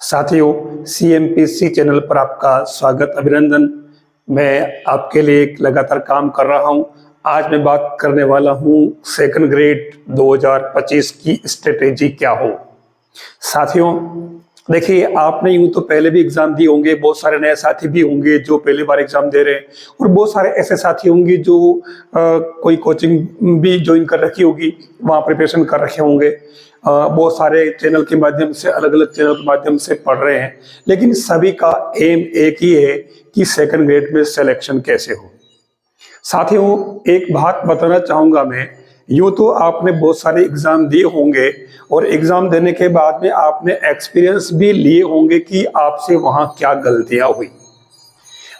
साथियों, CMPC channel पर आपका स्वागत, अभिनंदन। मैं आपके लिए एक लगातार काम कर रहा हूं। आज मैं बात करने वाला हूं सेकंड ग्रेड 2025 की स्ट्रेटेजी क्या हो। साथियों देखिए, आपने यूं तो पहले भी एग्जाम दिए होंगे, बहुत सारे नए साथी भी होंगे जो पहली बार एग्जाम दे रहे हैं, और बहुत सारे ऐसे साथी होंगे जो कोई कोचिंग भी ज्वाइन कर रखी होगी, वहाँ प्रिपरेशन कर रखे होंगे। बहुत सारे चैनल के माध्यम से, अलग अलग चैनल के माध्यम से पढ़ रहे हैं, लेकिन सभी का एम एक ही है कि सेकंड ग्रेड में सिलेक्शन कैसे हो। साथियों एक बात बताना चाहूंगा मैं, यूं तो आपने बहुत सारे एग्जाम दिए होंगे और एग्जाम देने के बाद में आपने एक्सपीरियंस भी लिए होंगे कि आपसे वहां क्या गलतियां हुई।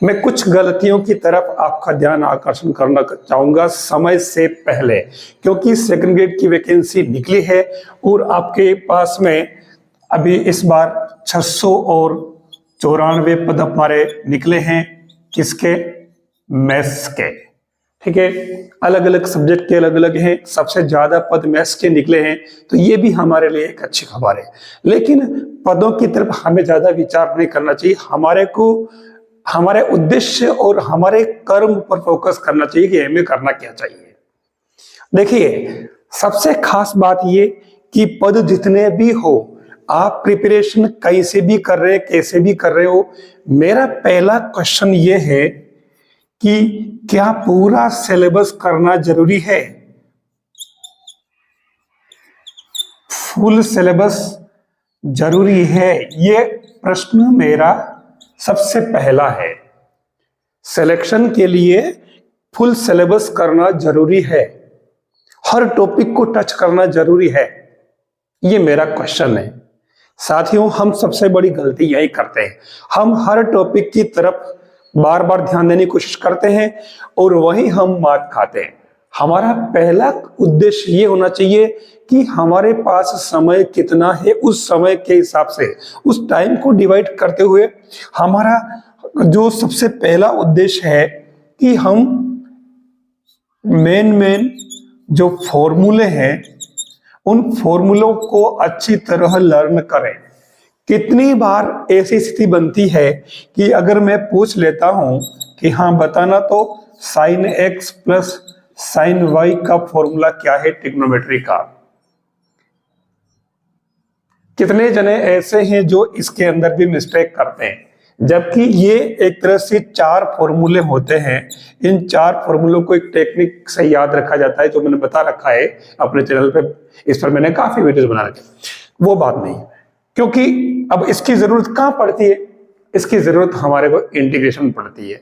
मैं कुछ गलतियों की तरफ आपका ध्यान आकर्षण करना चाहूंगा समय से पहले, क्योंकि सेकंड ग्रेड की वैकेंसी निकली है और आपके पास में अभी इस बार 694 पद हमारे निकले हैं। किसके? मैथ्स के। ठीक है, अलग अलग सब्जेक्ट के अलग अलग हैं, सबसे ज्यादा पद मैथ्स के निकले हैं, तो ये भी हमारे लिए एक अच्छी खबर है। लेकिन पदों की तरफ हमें ज्यादा विचार नहीं करना चाहिए, हमारे उद्देश्य और हमारे कर्म पर फोकस करना चाहिए कि हमें करना क्या चाहिए। देखिए, सबसे खास बात ये कि पद जितने भी हो, आप प्रिपरेशन कहीं से भी कर रहे हैं, कैसे भी कर रहे हो, मेरा पहला क्वेश्चन ये है कि क्या पूरा सिलेबस करना जरूरी है? फुल सिलेबस जरूरी है? ये प्रश्न मेरा सबसे पहला है। सिलेक्शन के लिए फुल सिलेबस करना जरूरी है, हर टॉपिक को टच करना जरूरी है, ये मेरा क्वेश्चन है। साथियों हम सबसे बड़ी गलती यही करते हैं, हम हर टॉपिक की तरफ बार बार ध्यान देने की कोशिश करते हैं और वहीं हम मात खाते हैं। हमारा पहला उद्देश्य ये होना चाहिए कि हमारे पास समय कितना है, उस समय के हिसाब से उस टाइम को डिवाइड करते हुए हमारा जो सबसे पहला उद्देश्य है कि हम मेन जो फॉर्मूले हैं उन फॉर्मूलों को अच्छी तरह लर्न करें। कितनी बार ऐसी स्थिति बनती है कि अगर मैं पूछ लेता हूं कि हाँ बताना तो sin x plus sin y का फॉर्मूला क्या है ट्रिग्नोमेट्री का। कितने जने ऐसे हैं जो इसके अंदर भी मिस्टेक करते हैं, जबकि ये एक तरह से 4 फॉर्मूले होते हैं। इन 4 फॉर्मूलों को एक टेक्निक से याद रखा जाता है, जो मैंने बता रखा है अपने चैनल पे, इस पर मैंने काफी वीडियोस बना रखे। वो बात नहीं, क्योंकि अब इसकी जरूरत कहां पड़ती है? इसकी जरूरत हमारे को इंटीग्रेशन पड़ती है,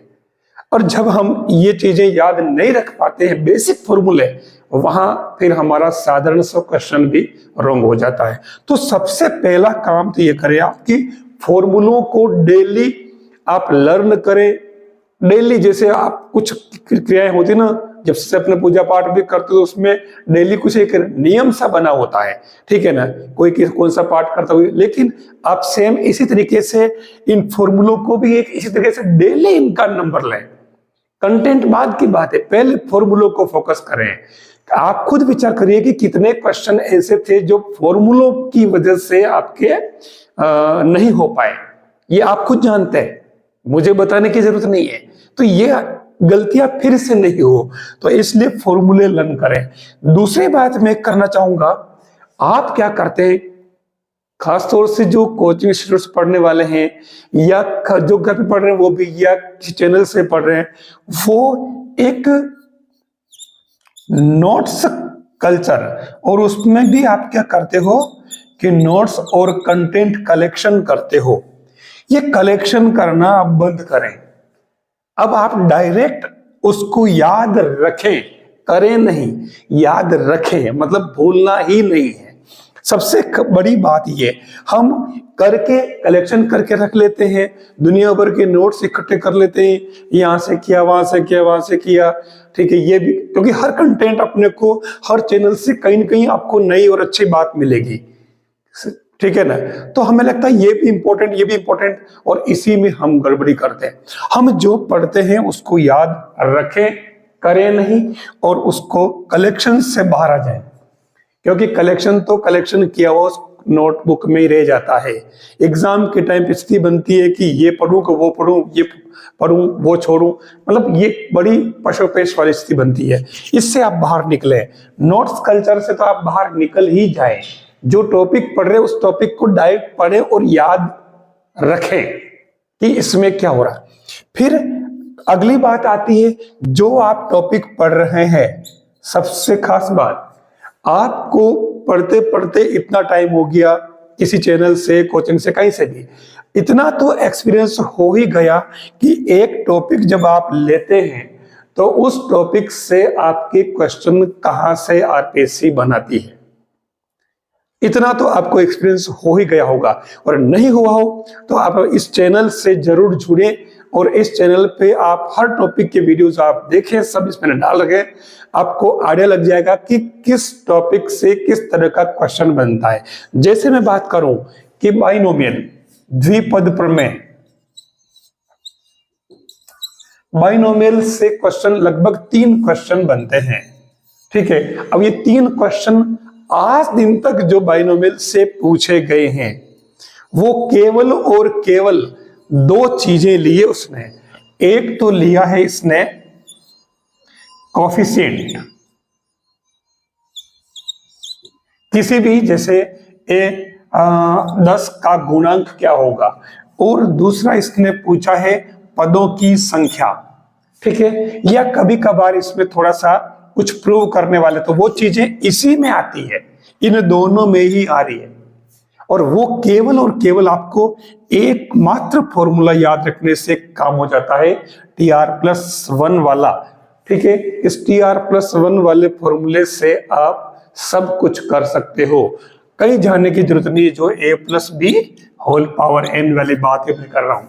और जब हम ये चीजें याद नहीं रख पाते हैं, बेसिक फॉर्मूले, वहां फिर हमारा साधारण सा क्वेश्चन भी रॉन्ग हो जाता है। तो सबसे पहला काम तो ये करें आपकी फॉर्मूलों को डेली आप लर्न करें। डेली जैसे आप कुछ क्रियाएं होती ना, जब से अपने पूजा पाठ भी करते हो, उसमें डेली कुछ एक नियम सा बना होता है, ठीक है ना, कोई कौन सा पाठ करता हुआ, लेकिन आप सेम इसी तरीके से इन फॉर्मूलों को भी एक इसी तरीके से डेली इनका नंबर लें। कंटेंट बाद की बात है, पहले फॉर्मूलों को फोकस करें। आप खुद विचार करिए कि कितने क्वेश्चन ऐसे थे जो फॉर्मूलों की वजह से आपके नहीं हो पाए। ये आप खुद जानते हैं, मुझे बताने की जरूरत नहीं है। तो ये गलतियां फिर से नहीं हो, तो इसलिए फॉर्मूले लर्न करें। दूसरी बात मैं करना चाहूंगा, आप क्या करते हैं, खासतौर से जो कोचिंग इंस्टीट्यूट्स पढ़ने वाले हैं या जो घर पे पढ़ रहे हैं वो भी, या चैनल से पढ़ रहे हैं, वो एक नोट्स कल्चर, और उसमें भी आप क्या करते हो कि नोट्स और कंटेंट कलेक्शन करते हो। ये कलेक्शन करना आप बंद करें। अब आप डायरेक्ट उसको याद रखें, करें नहीं, याद रखें, मतलब भूलना ही नहीं है। सबसे बड़ी बात ये, हम करके कलेक्शन करके रख लेते हैं, दुनिया भर के नोट्स इकट्ठे कर लेते हैं, यहां से किया, वहां से किया, वहां से किया, ठीक है। ये भी क्योंकि हर कंटेंट अपने को हर चैनल से कहीं ना कहीं आपको नई और अच्छी बात मिलेगी, ठीक है ना। तो हमें लगता है ये भी इंपॉर्टेंट, ये भी इंपॉर्टेंट, और इसी में हम गड़बड़ी करते हैं। हम जो पढ़ते हैं उसको याद रखें, करें नहीं, और उसको कलेक्शन से बाहर आ जाए, क्योंकि कलेक्शन तो कलेक्शन किया हुआ नोटबुक में ही रह जाता है। एग्जाम के टाइम स्थिति बनती है कि ये पढ़ूं कि वो पढ़ूं, ये पढ़ूं वो छोड़ूं, मतलब ये बड़ी पशोपेश वाली स्थिति बनती है। इससे आप बाहर निकले, नोट्स कल्चर से तो आप बाहर निकल ही जाए। जो टॉपिक पढ़ रहे उस टॉपिक को डायरेक्ट पढ़े और याद रखें कि इसमें क्या हो रहा है। फिर अगली बात आती है, जो आप टॉपिक पढ़ रहे हैं, सबसे खास बात, आपको पढ़ते पढ़ते इतना टाइम हो गया, किसी चैनल से, कोचिंग से, कहीं से भी, इतना तो एक्सपीरियंस हो ही गया कि एक टॉपिक जब आप लेते हैं तो उस टॉपिक से आपके क्वेश्चन कहां से आरपीएससी बनाती है, इतना तो आपको एक्सपीरियंस हो ही गया होगा। और नहीं हुआ हो तो आप इस चैनल से जरूर जुड़े और इस चैनल पे आप हर टॉपिक के वीडियोस आप देखें, सब इसमें डाल रखे, आपको आइडिया लग जाएगा कि किस टॉपिक से किस तरह का क्वेश्चन बनता है। जैसे मैं बात करूं कि बाइनोमियल, द्विपद प्रमेय, बाइनोमियल से क्वेश्चन लगभग 3 क्वेश्चन बनते हैं, ठीक है। अब ये 3 क्वेश्चन आज दिन तक जो बाइनोमियल से पूछे गए हैं वो केवल और केवल 2 चीजें लिए उसने। एक तो लिया है इसने कोफिशिएंट, किसी भी, जैसे 10 का गुणांक क्या होगा, और दूसरा इसने पूछा है पदों की संख्या, ठीक है। या कभी कभार इसमें थोड़ा सा कुछ प्रूव करने वाले, तो वो चीजें इसी में आती है, इन दोनों में ही आ रही है। और वो केवल और केवल आपको एकमात्र फॉर्मूला याद रखने से काम हो जाता है, TR+1 वाला, ठीक है। इस TR+1 वाले फॉर्मूले से आप सब कुछ कर सकते हो, कहीं जाने की जरूरत नहीं है। जो A+B⁴ वाली बात मैं कर रहा हूं,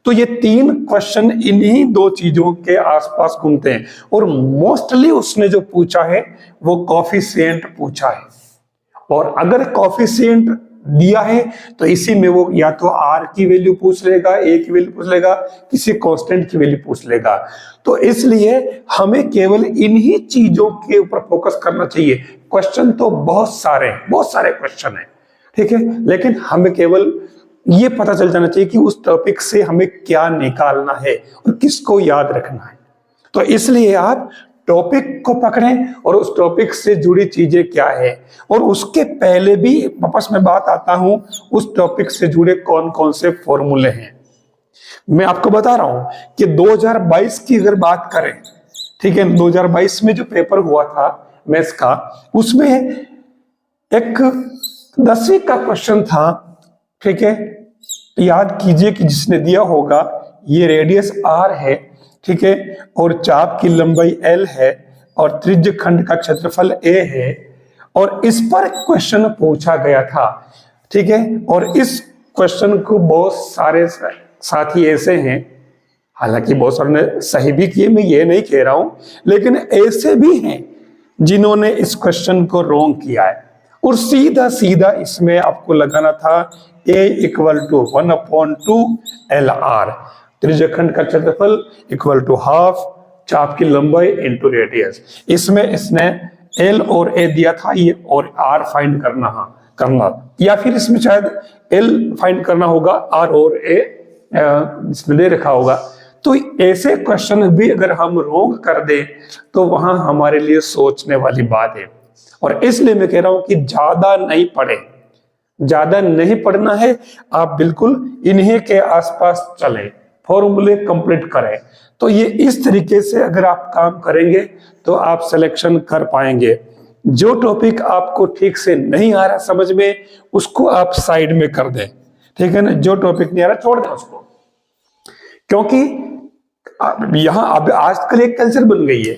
तो ये 3 क्वेश्चन इन्हीं 2 चीजों के आसपास घूमते हैं। और मोस्टली उसने जो पूछा है वो कोफिशिएंट पूछा है, और अगर कोफिशिएंट दिया है तो इसी में वो या तो R की वैल्यू पूछ लेगा, A की वैल्यू पूछ लेगा, किसी कांस्टेंट की वैल्यू पूछ लेगा। तो इसलिए हमें केवल इन्हीं चीजों के ऊपर फोकस करना चाहिए। क्वेश्चन तो बहुत सारे क्वेश्चन हैं, ठीक है, लेकिन हमें केवल ये पता चल जाना चाहिए कि उस टॉपिक से हमें क्या निकालना है और किसको याद रखना है। तो इसलिए आप टॉपिक को पकड़ें और उस टॉपिक से जुड़ी चीजें क्या है, और उसके पहले भी वापस मैं बात आता हूं उस टॉपिक से जुड़े कौन कौन से फॉर्मूले हैं। मैं आपको बता रहा हूं कि 2022 की अगर बात करें, ठीक है, 2022 में जो पेपर हुआ था मैथ्स का, उसमें एक 10वीं का क्वेश्चन था, ठीक है। याद कीजिए कि जिसने दिया होगा, ये रेडियस R है, ठीक है, और चाप की लंबाई L है, और त्रिज्य खंड का क्षेत्रफल A है, और इस पर क्वेश्चन पूछा गया था, ठीक है। और इस क्वेश्चन को बहुत सारे साथी ऐसे हैं, हालांकि बहुत सारे ने सही भी किए, मैं ये नहीं कह रहा हूं, लेकिन ऐसे भी हैं जिन्होंने इस क्वेश्चन को रॉन्ग किया है। और सीधा सीधा इसमें आपको लगाना था A = 1/2 LR, त्रिज्यखंड का क्षेत्रफल = चाप की लंबाई इंटू रेडियस। इसमें इसने L और A दिया था, ये और R फाइंड करना, या फिर इसमें शायद L फाइंड करना होगा, R और A इसमें दे रखा होगा। तो ऐसे क्वेश्चन भी अगर हम रोंग कर दे तो वहां हमारे लिए सोचने वाली बात है। और इसलिए मैं कह रहा हूं कि ज्यादा नहीं पढ़े, ज्यादा नहीं पढ़ना है, आप बिल्कुल इन्हीं के आसपास चले, फॉर्मूले कंप्लीट करें। तो ये इस तरीके से अगर आप काम करेंगे तो आप सिलेक्शन कर पाएंगे। जो टॉपिक आपको ठीक से नहीं आ रहा समझ में, उसको आप साइड में कर दें, ठीक है ना। जो टॉपिक नहीं आ रहा छोड़ दें उसको, क्योंकि यहां अब आजकल एक कल्चर बन गई है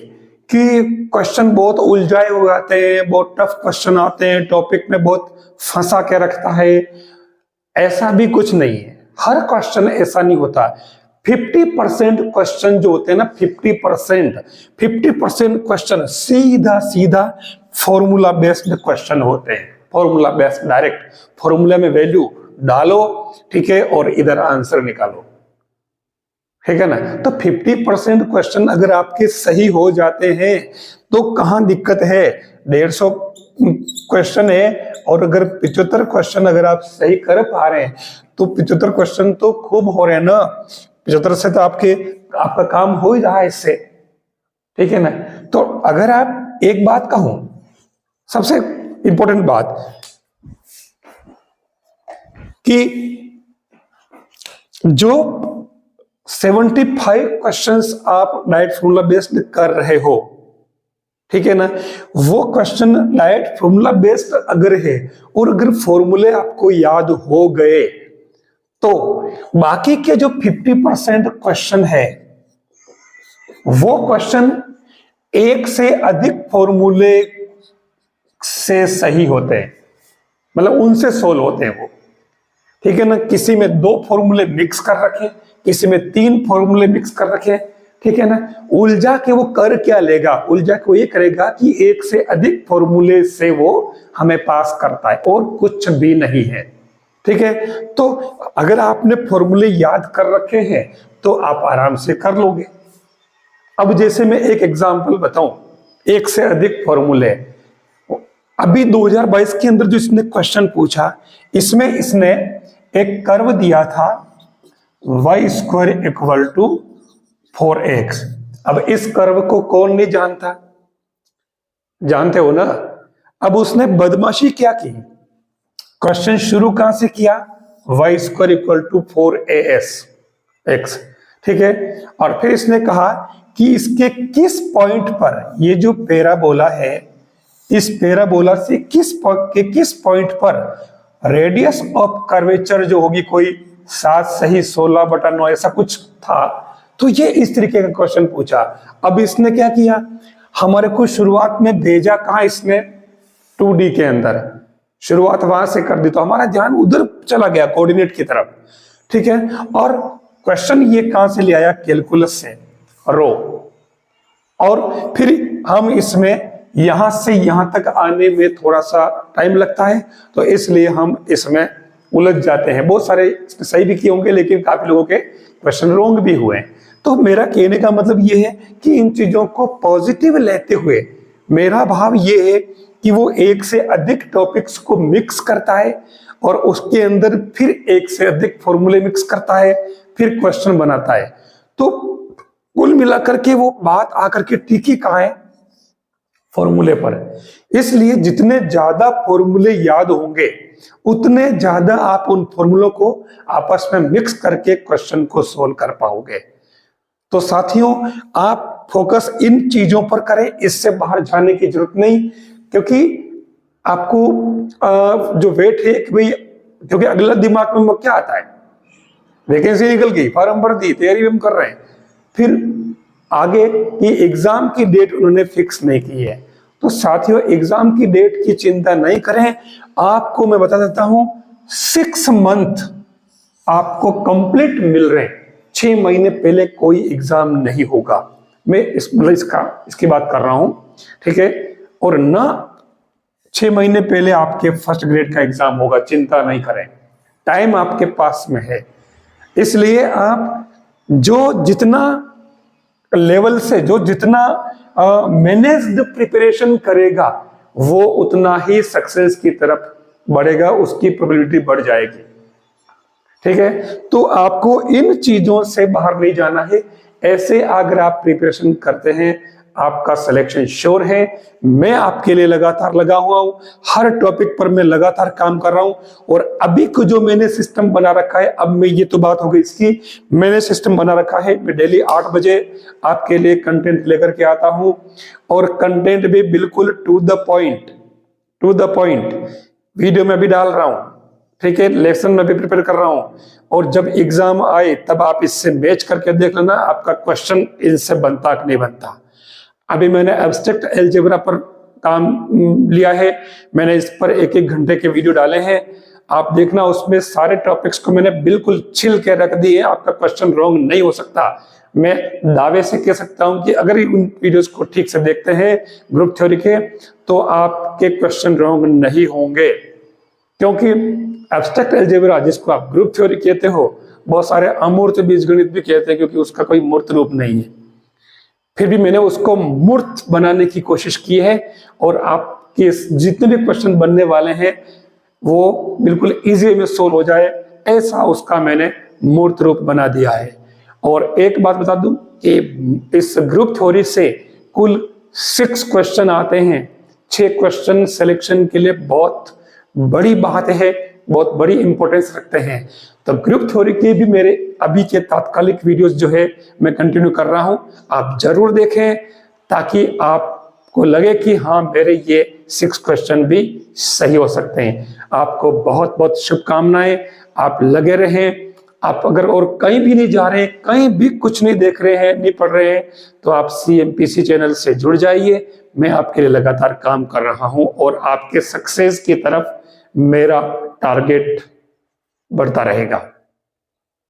कि क्वेश्चन बहुत उलझाए हुए आते हैं, बहुत टफ क्वेश्चन आते हैं, टॉपिक में बहुत फंसा के रखता है। ऐसा भी कुछ नहीं है, हर क्वेश्चन ऐसा नहीं होता। 50% क्वेश्चन जो होते हैं ना, 50% क्वेश्चन सीधा सीधा फॉर्मूला बेस्ड क्वेश्चन होते हैं। फॉर्मूला बेस्ड, डायरेक्ट फॉर्मूला में वैल्यू डालो, ठीक है, और इधर आंसर निकालो, ठीक है ना। तो 50% क्वेश्चन अगर आपके सही हो जाते हैं तो कहां दिक्कत है। 150 क्वेश्चन है, और अगर 75 क्वेश्चन अगर आप सही कर पा रहे हैं तो 75 क्वेश्चन तो खूब हो रहे हैं ना। 75 से तो आपका काम हो ही रहा है इससे, ठीक है ना। तो अगर आप एक बात कहूं, सबसे इंपॉर्टेंट बात कि जो 75 क्वेश्चंस आप डायरेक्ट फॉर्मूला बेस्ड कर रहे हो, ठीक है ना, वो क्वेश्चन डायरेक्ट फॉर्मूला बेस्ड अगर है और अगर फॉर्मूले आपको याद हो गए तो बाकी के जो 50% क्वेश्चन है वो क्वेश्चन एक से अधिक फॉर्मूले से सही होते हैं, मतलब उनसे सोल्व होते हैं वो, ठीक है ना। किसी में 2 फॉर्मूले मिक्स कर रखे, किसी में 3 फॉर्मूले मिक्स कर रखे, ठीक है ना। उलझा के वो कर क्या लेगा, उलझा के वो ये करेगा कि एक से अधिक फॉर्मूले से वो हमें पास करता है और कुछ भी नहीं है, ठीक है। तो अगर आपने फॉर्मूले याद कर रखे हैं तो आप आराम से कर लोगे। अब जैसे मैं एक एग्जांपल बताऊं, एक से अधिक फॉर्मूले, अभी 2022 के अंदर जो इसने क्वेश्चन पूछा, इसमें इसने एक कर्व दिया था y² = 4x। अब इस कर्व को कौन नहीं जानता, जानते हो ना। अब उसने बदमाशी क्या की, क्वेश्चन शुरू कहां से किया, y² = 4as, ठीक है। और फिर इसने कहा कि इसके किस पॉइंट पर, ये जो पैराबोला है, इस पैराबोला से किस पॉइंट पर रेडियस ऑफ कर्वेचर जो होगी, कोई 7 सही 16/9 ऐसा कुछ था। तो ये इस तरीके का क्वेश्चन पूछा। अब इसने क्या किया, हमारे को शुरुआत में भेजा कहां, इसने 2D के अंदर शुरुआत वहां से कर दी, तो हमारा ध्यान उधर चला गया कोऑर्डिनेट की तरफ, ठीक है। और क्वेश्चन ये कहां से ले आया, कैलकुलस से, रो। और फिर हम इसमें यहां से यहां तक आने में थोड़ा सा टाइम लगता है, तो इसलिए हम इसमें उलझ जाते हैं। बहुत सारे सही भी किए होंगे लेकिन काफी लोगों के क्वेश्चन रॉन्ग भी हुए। तो मेरा कहने का मतलब ये है कि इन चीजों को पॉजिटिव लेते हुए मेरा भाव ये है कि वो एक से अधिक टॉपिक्स को मिक्स करता है और उसके अंदर फिर एक से अधिक फॉर्मूले मिक्स करता है, फिर क्वेश्चन बनाता है। तो कुल मिलाकर के वो बात आकर के टिकी कहां है, फॉर्मूले पर। इसलिए जितने ज्यादा फॉर्मूले याद होंगे उतने ज्यादा आप उन फॉर्मूलों को आपस में मिक्स करके क्वेश्चन को सोल्व कर पाओगे। तो साथियों, आप फोकस इन चीजों पर करें, इससे बाहर जाने की जरूरत नहीं, क्योंकि आपको जो वेट है कि भाई, क्योंकि अगला दिमाग में क्या आता है, वैकेंसी निकल गई, फॉर्म भर दी, तैयारी भी हम कर रहे हैं, फिर आगे की एग्जाम की डेट उन्होंने फिक्स नहीं की है। तो साथियों, एग्जाम की डेट की चिंता नहीं करें, आपको मैं बता देता हूं 6 मंथ आपको कंप्लीट मिल रहे हैं। 6 महीने पहले कोई एग्जाम नहीं होगा, मैं इसकी बात कर रहा हूं, ठीक है। और ना 6 महीने पहले आपके फर्स्ट ग्रेड का एग्जाम होगा, चिंता नहीं करें, टाइम आपके पास में है। इसलिए आप जो जितना लेवल से जो जितना मैनेज्ड प्रिपरेशन करेगा वो उतना ही सक्सेस की तरफ बढ़ेगा, उसकी प्रोबेबिलिटी बढ़ जाएगी, ठीक है। तो आपको इन चीजों से बाहर नहीं जाना है। ऐसे अगर आप प्रिपरेशन करते हैं आपका सिलेक्शन श्योर है। मैं आपके लिए लगातार लगा हुआ हूं, हर टॉपिक पर मैं लगातार काम कर रहा हूं। और अभी को जो मैंने सिस्टम बना रखा है, अब मैं ये तो बात हो गई इसकी, मैंने सिस्टम बना रखा है, मैं डेली 8 बजे आपके लिए कंटेंट लेकर के आता हूं और कंटेंट भी बिल्कुल टू द पॉइंट वीडियो में भी डाल रहा हूं, ठीक है। लेसन में भी प्रिपेयर कर रहा हूं और जब एग्जाम आए तब आप इससे मैच करके देख लेना आपका क्वेश्चन इनसे बनता कि नहीं बनता। अभी मैंने एब्स्ट्रैक्ट अलजेब्रा पर काम लिया है, मैंने इस पर 1-1 घंटे के वीडियो डाले हैं, आप देखना, उसमें सारे टॉपिक्स को मैंने बिल्कुल छिल के रख दिए, आपका क्वेश्चन रॉन्ग नहीं हो सकता। मैं दावे से कह सकता हूं कि अगर उन वीडियोस को ठीक से देखते हैं ग्रुप थ्योरी के, तो आपके क्वेश्चन रॉन्ग नहीं होंगे। क्योंकि एब्स्ट्रैक्ट अलजेब्रा जिसको आप ग्रुप थ्योरी कहते हो, बहुत सारे अमूर्त बीजगणित भी कहते हैं क्योंकि उसका कोई मूर्त रूप नहीं है, फिर भी मैंने उसको मूर्त बनाने की कोशिश की है और आप कि जितने भी क्वेश्चन बनने वाले हैं वो बिल्कुल इजी में सोल्व हो जाए, ऐसा उसका मैंने मूर्त रूप बना दिया है। और एक बात बता दूं कि इस ग्रुप थ्योरी से कुल 6 क्वेश्चन आते हैं। 6 क्वेश्चन सिलेक्शन के लिए बहुत बड़ी बात है, बहुत बड़ी इंपॉर्टेंस रखते हैं। तो ग्रुप थ्योरी के भी मेरे अभी के तात्कालिक वीडियोस जो है मैं कंटिन्यू कर रहा हूं, आप जरूर देखें ताकि आपको लगे कि हाँ मेरे ये 6 क्वेश्चन भी सही हो सकते हैं। आपको बहुत बहुत शुभकामनाएं, आप लगे रहें। आप अगर और कहीं भी नहीं जा रहे हैं, कहीं भी कुछ नहीं देख रहे हैं, नहीं पढ़ रहे हैं, तो आप CMPC चैनल से जुड़ जाइए। मैं आपके लिए लगातार काम कर रहा हूं और आपके सक्सेस की तरफ मेरा टारगेट बढ़ता रहेगा।